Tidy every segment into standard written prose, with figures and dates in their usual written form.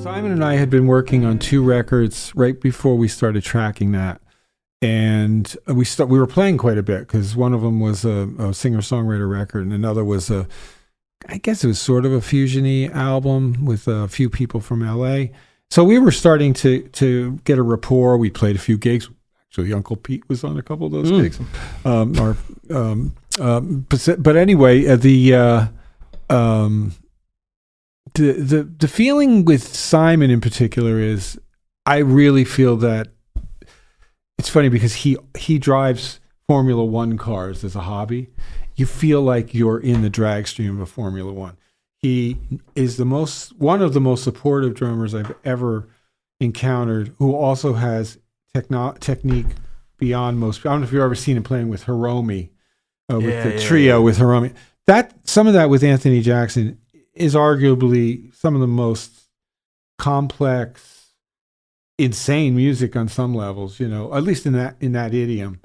Simon and I had been working on 2 records right before we started tracking that. And we were playing quite a bit because one of them was a singer-songwriter record and another was I guess it was sort of a fusion-y album with a few people from LA. So we were starting to get a rapport. We played a few gigs. Actually, Uncle Pete was on a couple of those gigs. But anyway, the feeling with Simon in particular is I really feel that it's funny because he drives Formula One cars as a hobby. You feel like you're in the drag stream of Formula One. He is one of the most supportive drummers I've ever encountered, who also has technique beyond most. I don't know if you've ever seen him playing with Hiromi, with the trio with Hiromi. Some of that with Anthony Jackson is arguably some of the most complex, insane music on some levels, at least in that idiom,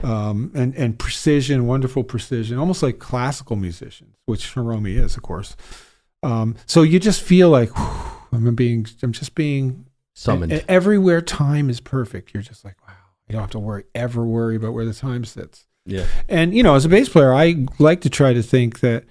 and precision, wonderful precision, almost like classical musicians, which Hiromi is, of course. So you just feel like I'm just being summoned. And everywhere time is perfect. You're just like, wow, you don't have to ever worry about where the time sits. Yeah. And as a bass player, I like to try to think that,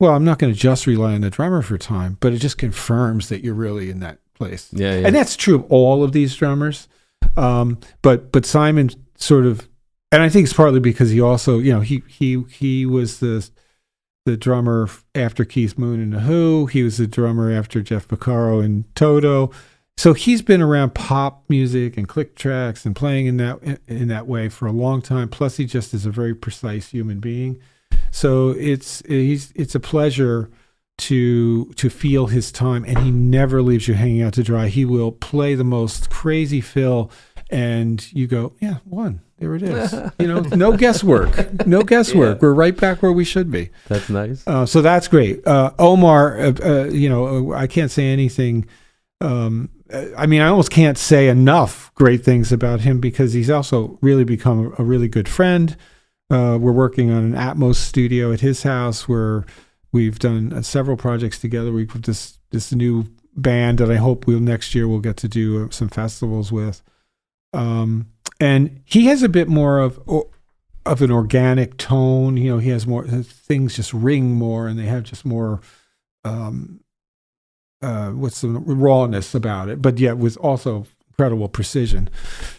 well, I'm not going to just rely on the drummer for time, but it just confirms that you're really in that place. Yeah. And that's true of all of these drummers. But Simon sort of, and I think it's partly because he also, he was the drummer after Keith Moon and The Who. He was the drummer after Jeff Porcaro and Toto. So he's been around pop music and click tracks and playing in that way for a long time. Plus, he just is a very precise human being. So it's a pleasure to feel his time, and he never leaves you hanging out to dry. He will play the most crazy fill, and you go, yeah, one. There it is. No guesswork. No guesswork. Yeah. We're right back where we should be. That's nice. So that's great. Omar, I can't say anything. I almost can't say enough great things about him because he's also really become a really good friend. We're working on an Atmos studio at his house where we've done several projects together. We've got this new band that I hope next year we'll get to do some festivals with. And he has a bit more of an organic tone. He has more things just ring more, and they have just more what's the rawness about it, but yet with also incredible precision.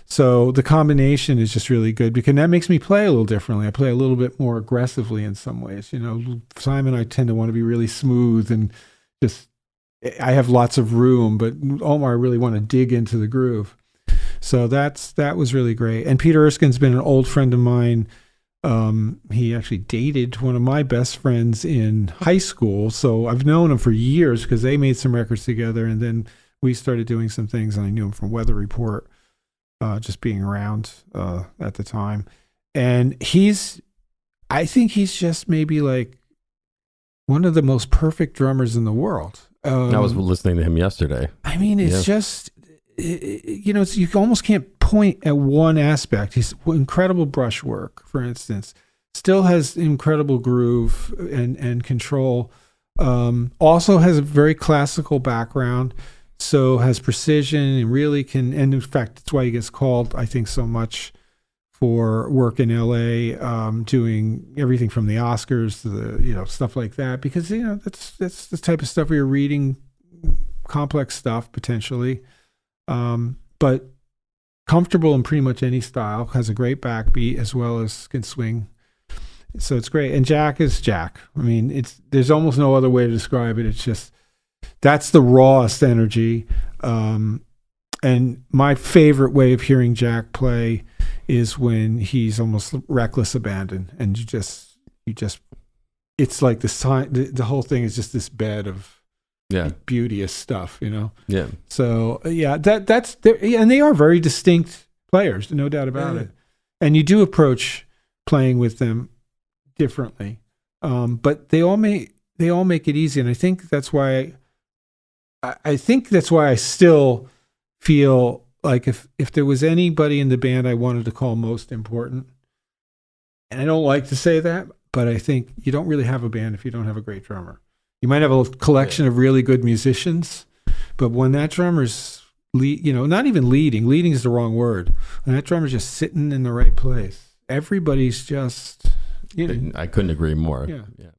So the combination is just really good because that makes me play a little differently. I play a little bit more aggressively in some ways. Simon and I tend to want to be really smooth and just I have lots of room, but Omar, I really want to dig into the groove. So that was really great. And Peter Erskine's been an old friend of mine. He actually dated one of my best friends in high school. So I've known him for years because they made some records together. And then we started doing some things, and I knew him from Weather Report, just being around at the time. And I think he's just maybe like one of the most perfect drummers in the world. I was listening to him yesterday. It's just... you almost can't point at one aspect. He's incredible brushwork, for instance, still has incredible groove and control. Also has a very classical background, so has precision and really can. And in fact, that's why he gets called, I think, so much for work in LA, doing everything from the Oscars to the stuff like that. Because that's the type of stuff where you're reading complex stuff potentially. But comfortable in pretty much any style, has a great backbeat as well as can swing. So it's great. And Jack is Jack. There's almost no other way to describe it. It's just, that's the rawest energy. And my favorite way of hearing Jack play is when he's almost reckless abandon. And you just, it's like the whole thing is just this bed of, beauteous stuff, Yeah. So that's and they are very distinct players, no doubt about it. And you do approach playing with them differently, but they all make it easy. And I think that's why I still feel like if there was anybody in the band I wanted to call most important, and I don't like to say that, but I think you don't really have a band if you don't have a great drummer. You might have a collection of really good musicians, But when that drummer's not even leading is the wrong word. When that drummer's just sitting in the right place, everybody's just, I couldn't agree more. Yeah. Yeah.